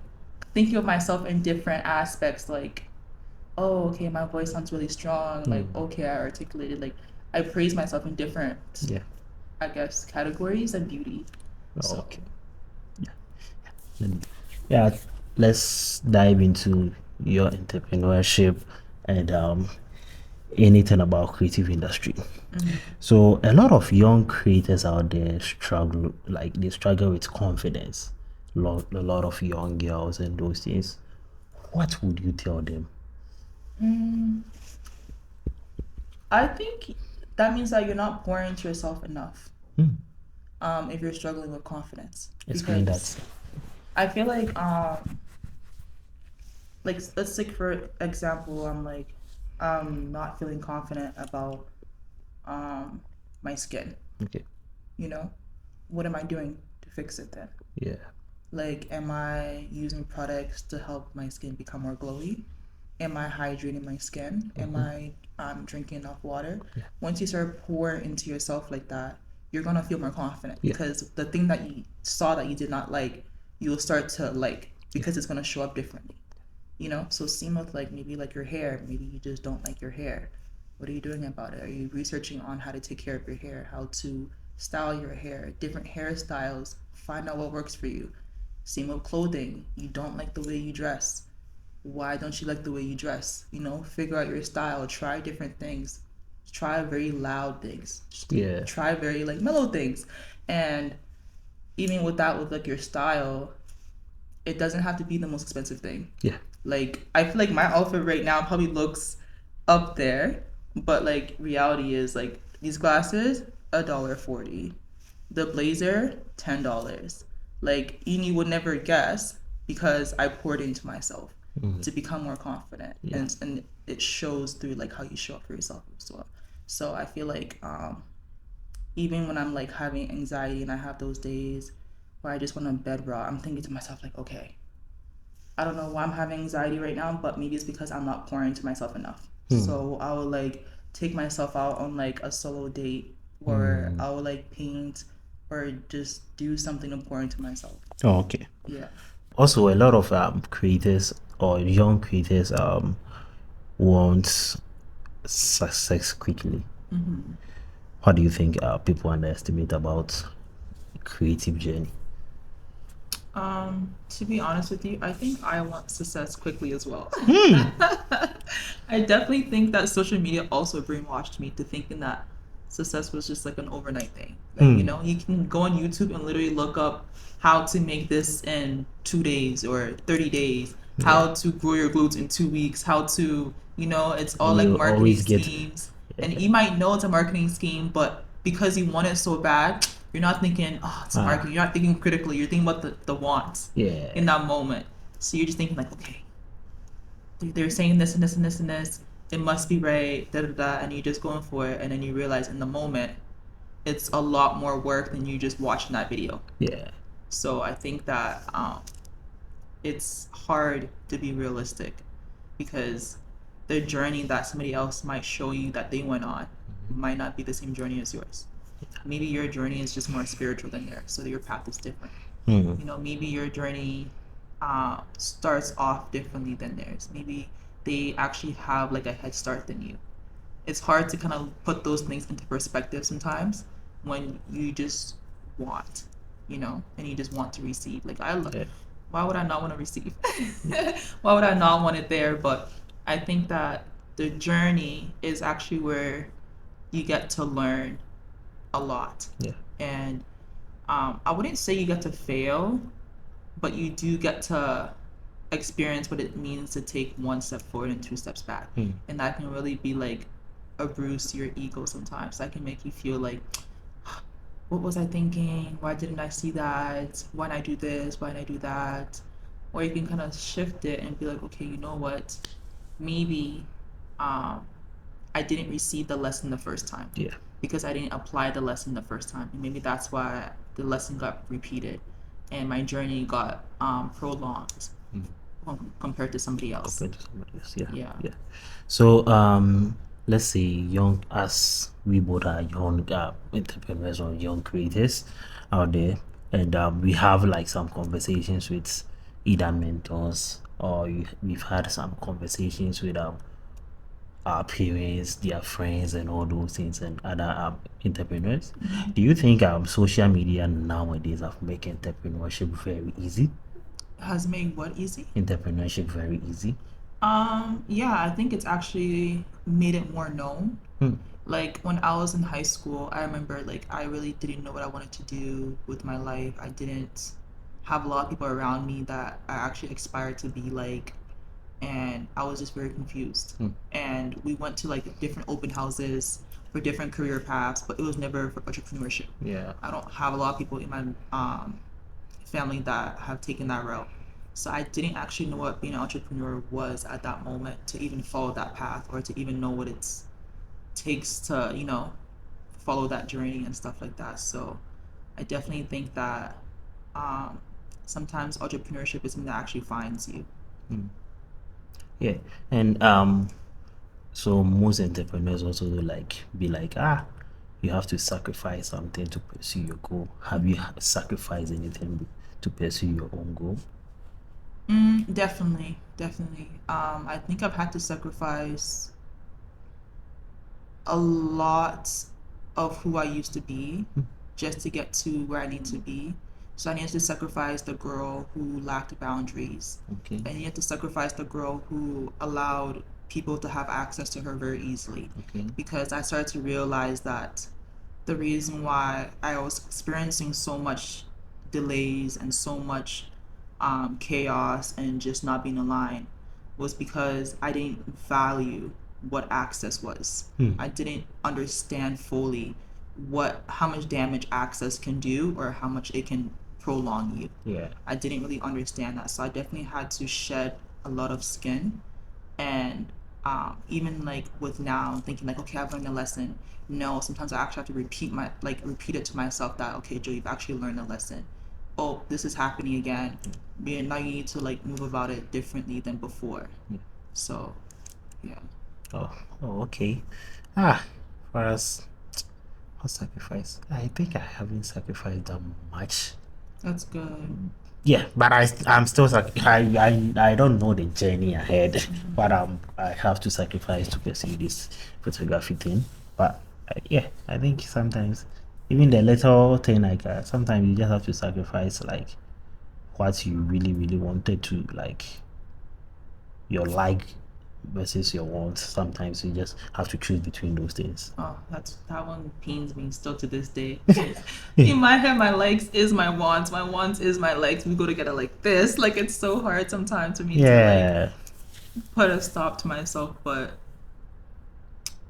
S1: thinking of myself in different aspects, like, oh, okay, my voice sounds really strong. Like, okay, I articulated. Like, I praise myself in different,
S2: Yeah.
S1: I guess, categories and beauty. So,
S2: Okay. Yeah, let's dive into your entrepreneurship and anything about creative industry. So a lot of young creators out there struggle, like they struggle with confidence. A lot of young girls and those things. What would you tell them?
S1: I think that means that you're not pouring into yourself enough. If you're struggling with confidence,
S2: Explain
S1: because
S2: that.
S1: I feel like let's take for example, I'm not feeling confident about my skin.
S2: Okay.
S1: You know, what am I doing to fix it then?
S2: Yeah.
S1: Like, am I using products to help my skin become more glowy? Am I hydrating my skin? Am I drinking enough water?
S2: Yeah.
S1: Once you start pouring into yourself like that, you're gonna feel more confident
S2: Yeah.
S1: because the thing that you saw that you did not like, you'll start to like because it's gonna show up differently. You know, so same with like maybe like your hair. Maybe you just don't like your hair. What are you doing about it? Are you researching on how to take care of your hair, how to style your hair, different hairstyles? Find out what works for you. Same with clothing. You don't like the way you dress. Why don't you like the way you dress? You know, figure out your style, try different things, try very loud things,
S2: Yeah.
S1: try very like mellow things. And even with that, with like your style, it doesn't have to be the most expensive thing.
S2: Yeah.
S1: Like I feel like my outfit right now probably looks up there, but like reality is like these glasses, $1.40. The blazer, $10. Like you would never guess because I poured into myself to become more confident.
S2: Yeah.
S1: And it shows through like how you show up for yourself as well. So I feel like even when I'm like having anxiety and I have those days where I just want to bed rot, I'm thinking to myself like, okay, I don't know why I'm having anxiety right now, but maybe it's because I'm not pouring into myself enough. So I will like take myself out on like a solo date, or I will like paint or just do something to pour into myself.
S2: Oh, okay.
S1: Yeah.
S2: Also, a lot of creators or young creators want success quickly. What do you think people underestimate about creative journey?
S1: To be honest with you, I think I want success quickly as well. I definitely think that social media also brainwashed me to thinking that success was just like an overnight thing. Like, you know, you can go on YouTube and literally look up how to make this in 2 days or 30 days, how to grow your glutes in 2 weeks, how to, you know, it's all
S2: And
S1: like
S2: you
S1: marketing
S2: always get
S1: schemes. And you might know it's a marketing scheme, but because you want it so bad, you're not thinking, oh, it's marketing. You're not thinking critically. You're thinking about the wants
S2: yeah.
S1: in that moment. So you're just thinking like, okay, they're saying this and this and this and this. It must be right, da da da, and you're just going for it, and then you realize in the moment, it's a lot more work than you just watching that video.
S2: Yeah.
S1: So I think that it's hard to be realistic because the journey that somebody else might show you that they went on might not be the same journey as yours. Maybe your journey is just more spiritual than theirs, so your path is different. You know, maybe your journey starts off differently than theirs. Maybe they actually have like a head start than you. It's hard to kind of put those things into perspective sometimes when you just want, you know, and you just want to receive. Like
S2: Yeah.
S1: why would I not want to receive? Why would I not want it there? But I think that the journey is actually where you get to learn a lot.
S2: Yeah.
S1: And I wouldn't say you get to fail, but you do get to experience what it means to take one step forward and two steps back. And that can really be like a bruise to your ego sometimes. That can make you feel like, what was I thinking? Why didn't I see that? Why didn't I do this? Why didn't I do that? Or you can kind of shift it and be like, okay, you know what? Maybe I didn't receive the lesson the first time.
S2: Yeah.
S1: Because I didn't apply the lesson the first time. And maybe that's why the lesson got repeated and my journey got prolonged compared to somebody else.
S2: Compared to somebody else. Yeah.
S1: Yeah.
S2: Yeah. So let's say young, as we both are young entrepreneurs or young creators out there, and we have like some conversations with either mentors or we've had some conversations with our parents, their friends, and all those things, and other entrepreneurs. Do you think social media nowadays have made entrepreneurship very easy?
S1: Has made what easy?
S2: Entrepreneurship very easy.
S1: Yeah, I think it's actually made it more known. Like when I was in high school, I remember like I really didn't know what I wanted to do with my life. I didn't have a lot of people around me that I actually aspired to be like, and I was just very confused. And we went to like different open houses for different career paths, but it was never for entrepreneurship.
S2: Yeah.
S1: I don't have a lot of people in my family that have taken that route. So I didn't actually know what being an entrepreneur was at that moment to even follow that path or to even know what it takes to, you know, follow that journey and stuff like that. So I definitely think that sometimes entrepreneurship is something that actually finds you.
S2: Yeah. And so most entrepreneurs also like be like, you have to sacrifice something to pursue your goal. Have you sacrificed anything to pursue your own goal?
S1: Definitely, definitely. I think I've had to sacrifice a lot of who I used to be just to get to where I need to be. So I needed to sacrifice the girl who lacked boundaries.
S2: Okay.
S1: I needed to sacrifice the girl who allowed people to have access to her very easily.
S2: Okay.
S1: Because I started to realize that the reason why I was experiencing so much delays and so much chaos and just not being aligned was because I didn't value what access was. I didn't understand fully how much damage access can do or how much it can prolong you.
S2: Yeah.
S1: I didn't really understand that, so I definitely had to shed a lot of skin. And even like with now thinking like, okay, I've learned a lesson. No, sometimes I actually have to repeat it to myself that, okay, Joe, you've actually learned a lesson. Oh, this is happening again. Now you need to like move about it differently than before. So yeah.
S2: Oh, okay. Ah, for us, what sacrifice? I think I haven't sacrificed that much.
S1: That's good.
S2: Yeah, but I'm still I don't know the journey ahead, but I have to sacrifice to pursue this photography thing. But yeah, I think sometimes even the little thing like sometimes you just have to sacrifice like what you really wanted to like your like versus your wants. Sometimes you just have to choose between those things.
S1: Oh, that one pains me still to this day. In my head, my likes is my wants. My wants is my likes. We go together like this. Like it's so hard sometimes for me to like
S2: Yeah,
S1: put a stop to myself, but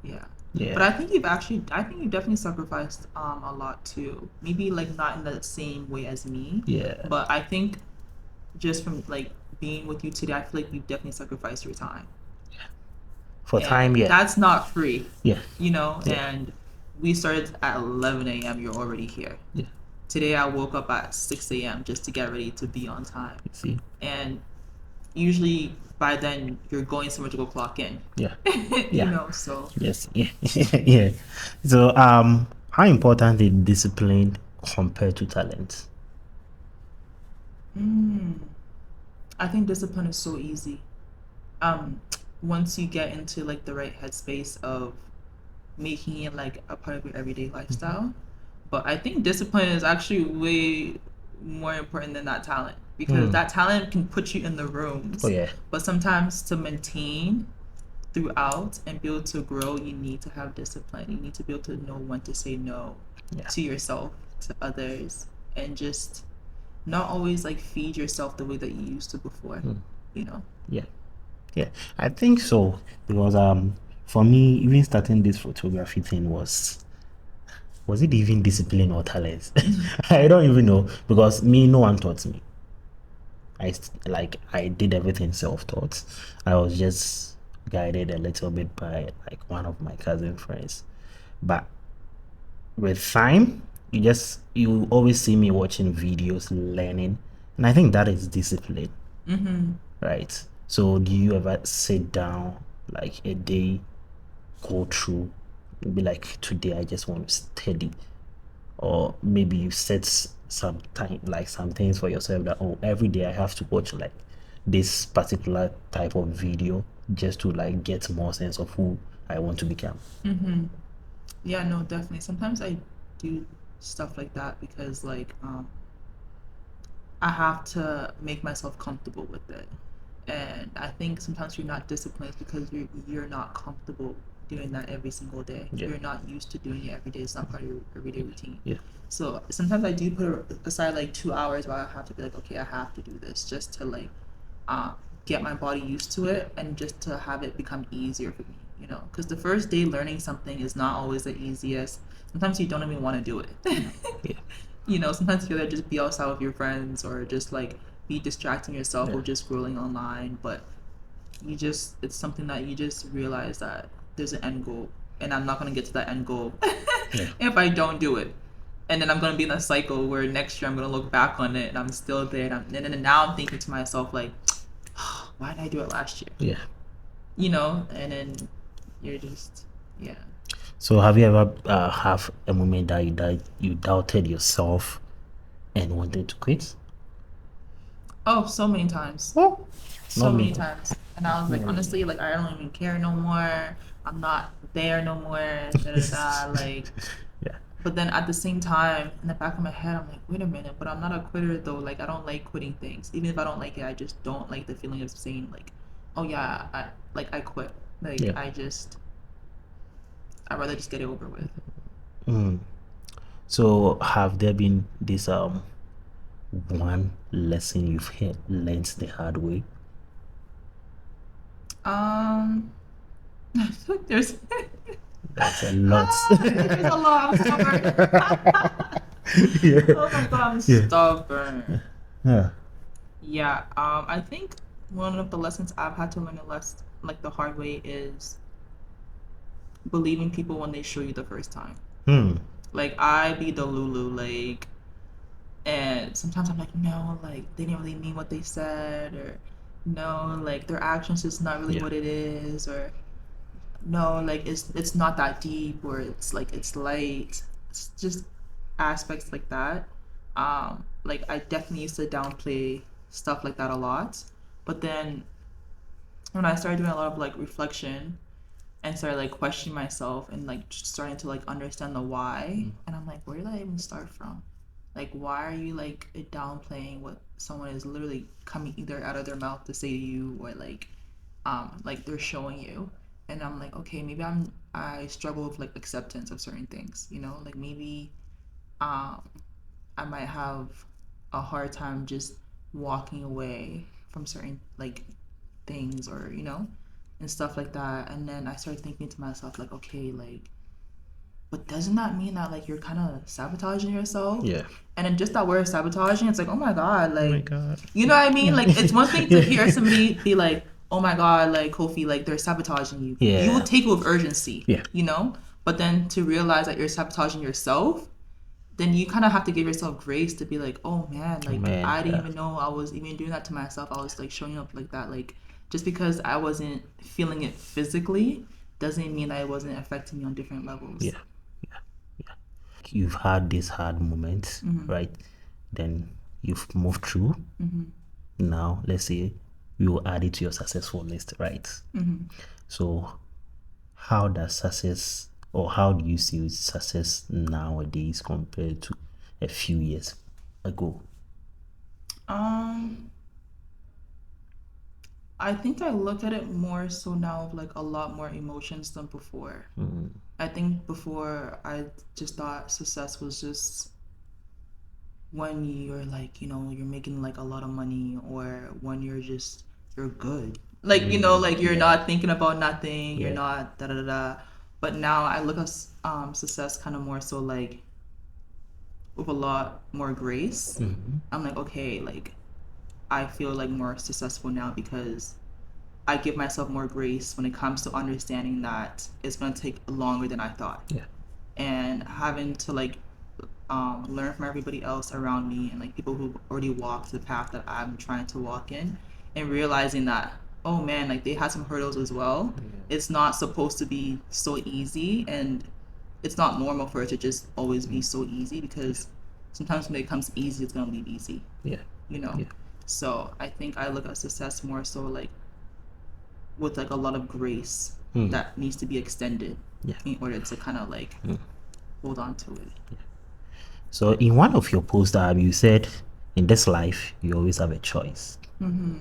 S1: yeah. But
S2: yeah,
S1: I think you've definitely sacrificed a lot too. Maybe like not in the same way as me,
S2: yeah.
S1: but I think just from like being with you today, I feel like you've definitely sacrificed your time.
S2: For time,
S1: And
S2: yeah,
S1: that's not free,
S2: yeah, yeah,
S1: and we started at 11 a.m. You're already here.
S2: yeah.
S1: Today I woke up at 6 a.m. just to get ready to be on time.
S2: You see,
S1: And usually by then you're going somewhere to go clock in.
S2: yeah,
S1: you
S2: yeah.
S1: know, so
S2: Yes, yeah, yeah. So, how important is discipline compared to talent?
S1: I think discipline is so easy. Um, Once you get into like the right headspace of making it like a part of your everyday lifestyle. But I think discipline is actually way more important than that talent because that talent can put you in the
S2: Oh
S1: rooms.
S2: yeah,
S1: But sometimes to maintain throughout and be able to grow, you need to have discipline. You need to be able to know when to say no
S2: yeah,
S1: to yourself, to others, and just not always like feed yourself the way that you used to before, you know?
S2: yeah, yeah. I think so because for me, even starting this photography thing was it even discipline or talent? I don't even know because me, no one taught me. I did everything self-taught. I was just guided a little bit by like one of my cousin friends, but with time, you always see me watching videos, learning, and I think that is discipline, right? So do you ever sit down like a day, go through, be like today I just want to study, or maybe you set some time like some things for yourself that oh every day I have to watch like this particular type of video just to like get more sense of who I want to become.
S1: Yeah, no, definitely. Sometimes I do stuff like that because like I have to make myself comfortable with it. And I think sometimes you're not disciplined because you're not comfortable doing that every single day.
S2: Yeah,
S1: You're not used to doing it every day. It's not part of your everyday routine.
S2: yeah,
S1: So sometimes I do put aside like 2 hours where I have to be like, okay, I have to do this just to like uh, get my body used to it and just to have it become easier for me, because the first day learning something is not always the easiest. Sometimes you don't even want to do it.
S2: yeah,
S1: Sometimes you gotta just be outside with your friends or just like be distracting yourself
S2: yeah,
S1: or just scrolling online. But it's something that you just realize that there's an end goal, and I'm not gonna get to that end goal
S2: yeah,
S1: if I don't do it. And then I'm gonna be in a cycle where next year I'm gonna look back on it and I'm still there, and then now I'm thinking to myself like, why did I do it last year?
S2: yeah.
S1: And then you're just, yeah.
S2: So have you ever have a moment that you doubted yourself and wanted to quit?
S1: Oh, so many times.
S2: Oh,
S1: So
S2: not
S1: many
S2: me.
S1: times. And I was like, honestly, like I don't even care no more. I'm not there no more. Da da da. Like,
S2: Yeah.
S1: but then at the same time, in the back of my head, I'm like, wait a minute, but I'm not a quitter though. Like I don't like quitting things. Even if I don't like it, I just don't like the feeling of saying like, oh yeah, I quit. Like
S2: Yeah.
S1: I'd rather just get it over with.
S2: Mm. So have there been this one lesson you've learned the hard way?
S1: Um, I feel like there's
S2: That's a lot.
S1: there's a lot. I'm stubborn.
S2: Yeah.
S1: Oh my god, I'm
S2: Yeah.
S1: stubborn.
S2: Yeah.
S1: Yeah, I think one of the lessons I've had to learn the less like the hard way is believing people when they show you the first time.
S2: Hmm.
S1: Like I be the Lulu, like, and sometimes I'm like, no, like they didn't really mean what they said, or no, like their actions is not really
S2: Yeah.
S1: what it is, or no, like it's not that deep, or it's like it's light. It's just aspects like that. Like I definitely used to downplay stuff like that a lot, but then when I started doing a lot of like reflection and started like questioning myself and like starting to like understand the why, and I'm like, where did I even start from? Like, why are you like downplaying what someone is literally coming either out of their mouth to say to you, or like they're showing you? And I'm like, okay, maybe I struggle with like acceptance of certain things, you know, like maybe um I might have a hard time just walking away from certain like things, or and stuff like that. And then I started thinking to myself like, okay, like, but doesn't that mean that like you're kind of sabotaging yourself?
S2: Yeah.
S1: And then just that word sabotaging, it's like, oh my god,
S2: Oh my
S1: like,
S2: God.
S1: you know what I mean? Like it's one thing to hear
S2: Yeah.
S1: somebody be like, oh my god, like Kofi, like they're sabotaging you, you will
S2: Yeah.
S1: take it with urgency,
S2: Yeah.
S1: but then to realize that you're sabotaging yourself, then you kind of have to give yourself grace to be like, oh man,
S2: Oh
S1: like
S2: man.
S1: I didn't
S2: Yeah.
S1: even know I was even doing that to myself. I was like showing up like that. Like just because I wasn't feeling it physically doesn't mean that it wasn't affecting me on different levels.
S2: Yeah. Yeah. Yeah. You've had these hard moments,
S1: Mm-hmm.
S2: right? Then you've moved through.
S1: Mm-hmm.
S2: Now, let's say you will add it to your successful list, right?
S1: Mm-hmm.
S2: So, how does success, or how do you see success nowadays compared to a few years ago?
S1: Um, I think I look at it more so now of like a lot more emotions than before.
S2: Mm.
S1: I think before I just thought success was just when you're like, you're making like a lot of money, or when you're good. Like, like you're
S2: Yeah.
S1: not thinking about nothing, you're
S2: Yeah.
S1: not da da da da. But now I look at success kind of more so like with a lot more grace.
S2: Mm-hmm.
S1: I'm like, okay, like I feel like more successful now because I give myself more grace when it comes to understanding that it's going to take longer than I thought.
S2: Yeah.
S1: And having to like learn from everybody else around me, and like people who've already walked the path that I'm trying to walk in, and realizing that, oh man, like they had some hurdles as well. It's not supposed to be so easy, and it's not normal for it to just always be so easy, because sometimes when it comes easy, it's gonna leave easy,
S2: Yeah.
S1: you know.
S2: Yeah.
S1: So I think I look at success more so like with like a lot of grace
S2: Mm.
S1: that needs to be extended
S2: Yeah.
S1: in order to kind of like hold on to it.
S2: So, in one of your posts, you said, in this life, you always have a choice.
S1: Mm-hmm.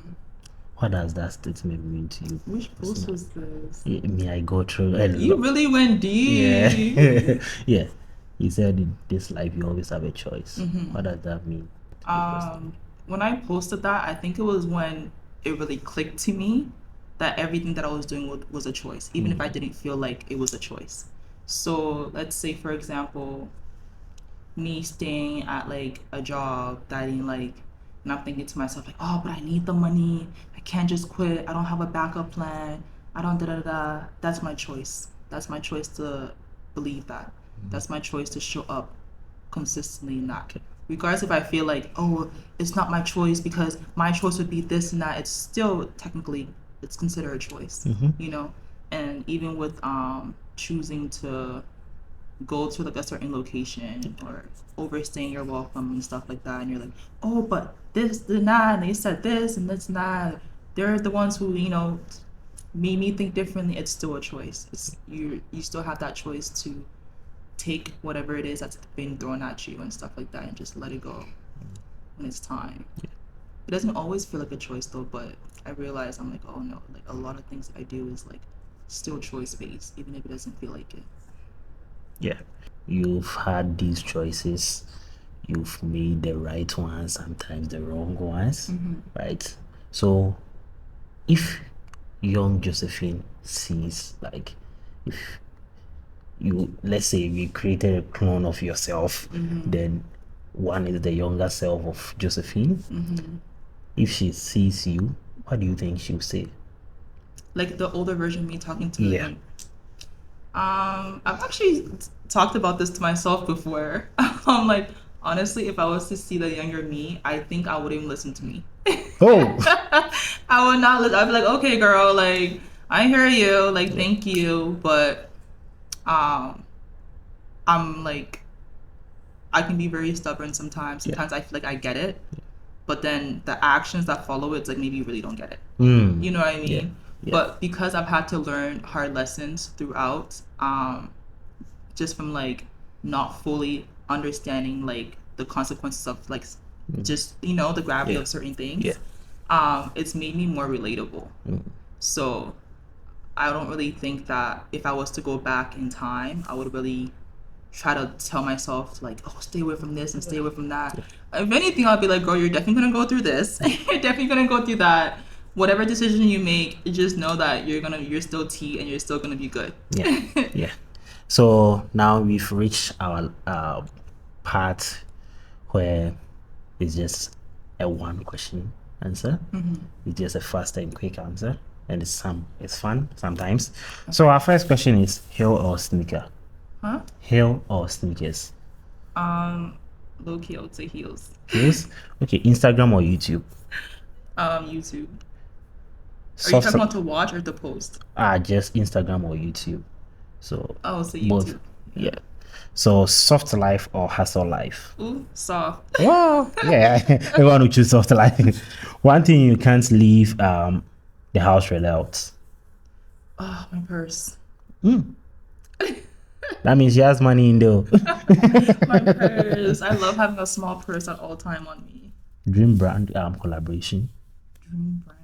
S2: What does that statement mean to you?
S1: Which post was this?
S2: Me, I go through a
S1: You
S2: lot.
S1: really went
S2: Yeah.
S1: deep.
S2: Yeah. You said in this life, you always have a choice.
S1: Mm-hmm.
S2: What does that mean to you personally?
S1: When I posted that, I think it was when it really clicked to me that everything that I was doing was a choice, even if I didn't feel like it was a choice. So let's say, for example, me staying at like a job that I didn't like, and I'm thinking to myself like, oh, but I need the money. I can't just quit. I don't have a backup plan. I don't da da da. That's my choice. That's my choice to believe that. That's my choice to show up consistently in that.
S2: Okay.
S1: Regardless if I feel like, oh, it's not my choice because my choice would be this and that, it's still technically it's considered a choice,
S2: Mm-hmm.
S1: And even with choosing to go to like a certain location or overstaying your welcome and stuff like that, and you're like, oh, but this, the that, and they said this and this and that. They're the ones who made me think differently. It's still a choice. It's you still have that choice to take whatever it is that's been thrown at you and stuff like that, and just let it go when it's time. It doesn't always feel like a choice though, but I realize I'm like, oh no, like a lot of things that I do is like still choice based, even if it doesn't feel like it.
S2: Yeah, you've had these choices, you've made the right ones, sometimes the wrong ones, right? So if young Josephine sees, like, if you, let's say we created a clone of yourself, then one is the younger self of Josephine. If she sees you, what do you think she'll say?
S1: Like the older version of me talking to
S2: Yeah.
S1: I've actually talked about this to myself before. I'm like, honestly, if I was to see the younger me, I think I wouldn't even listen to me.
S2: Oh.
S1: I would not listen. I'd be like, okay, girl, like I hear you, like thank you, but I'm like, I can be very stubborn sometimes. Sometimes I feel like I get it, but then the actions that follow it's like maybe you really don't get it. You know what I mean? But because I've had to learn hard lessons throughout, just from like not fully understanding like the consequences of like just the gravity of certain things, it's made me more relatable. So I don't really think that if I was to go back in time, I would really try to tell myself like, oh, stay away from this and stay away from that. If anything, I'll be like, girl, you're definitely gonna go through this. You're definitely gonna go through that. Whatever decision you make, just know that you're still T and you're still gonna be good.
S2: Yeah. So now we've reached our part where it's just a one question answer. It's just a fast and quick answer, and it's fun sometimes. So our first question is heel or sneaker?
S1: Huh?
S2: Heel or sneakers?
S1: Low key, I would say heels.
S2: Heels? Okay, Instagram or YouTube?
S1: YouTube. Are you talking about to watch or to post?
S2: Just Instagram or YouTube. So
S1: YouTube.
S2: both. Yeah. So soft life or hustle life?
S1: Ooh, soft.
S2: Wow. Yeah. Everyone will choose soft life. One thing you can't leave the house without.
S1: Oh, my purse.
S2: That means she has money in there.
S1: My purse. I love having a small purse at all time on me.
S2: Dream brand collaboration.
S1: Dream brand.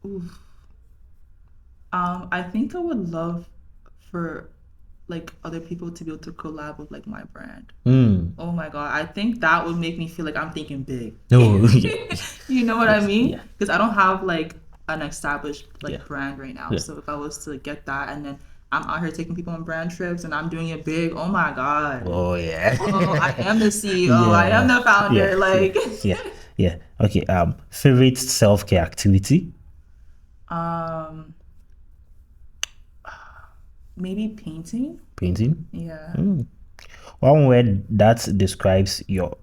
S1: Oof. I think I would love for like other people to be able to collab with like my brand. Oh my god, I think that would make me feel like I'm thinking big.
S2: Oh, yeah.
S1: You know what I mean?
S2: Yeah.
S1: Because I don't have like an established like brand right now. So if I was to get that and then I'm out here taking people on brand trips and I'm doing it big, oh my god.
S2: Oh yeah.
S1: Oh, I am the CEO. I am the founder.
S2: Yeah. Okay. Favorite self-care activity?
S1: Maybe painting.
S2: Painting.
S1: Yeah.
S2: One word that describes your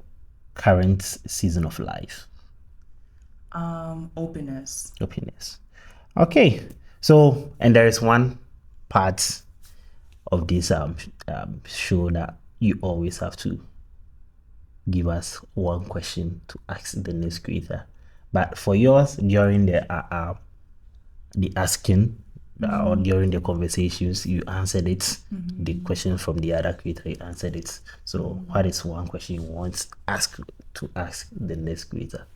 S2: current season of life?
S1: Openness.
S2: Openness. Okay. So, and there is one part of this show that you always have to give us one question to ask the next creator. But for yours, during the asking or during the conversations, you answered it. The question from the other creator, you answered it. So, what is one question you want to ask the next creator?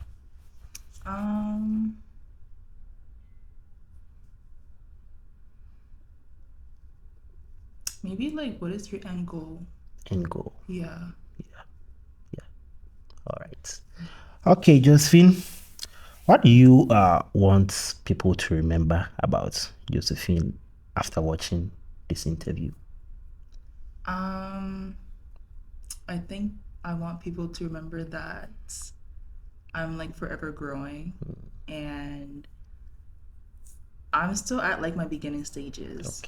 S1: Maybe like, what is your end goal?
S2: End goal.
S1: Yeah.
S2: All right. Okay, Josephine, what do you want people to remember about Josephine after watching this interview?
S1: I think I want people to remember that I'm like forever growing and I'm still at like my beginning stages,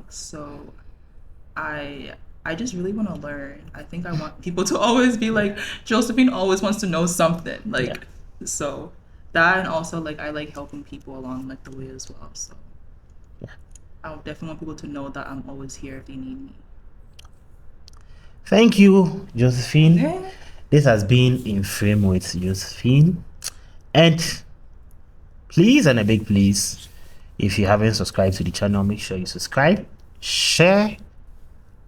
S1: so I just really want to learn. I think I want people to always be like, Josephine always wants to know something, so that, and also like I like helping people along like the way as well, so I definitely want people to know that I'm always here if they need me.
S2: Thank you, Josephine.
S1: Yeah.
S2: This has been In Frame with Josephine. And please, and a big please, if you haven't subscribed to the channel, make sure you subscribe, share,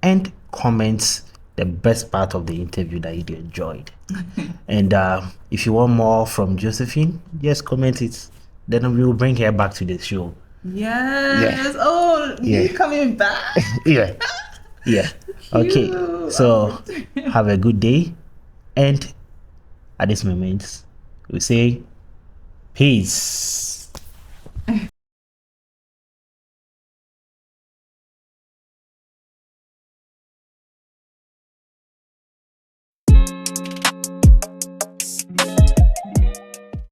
S2: and comment the best part of the interview that you enjoyed. And if you want more from Josephine, just comment it. Then we will bring her back to the show.
S1: Yes. Oh, you coming back?
S2: Yeah. Yeah. Okay.
S1: Cute.
S2: So have a good day. And at this moment, we say peace.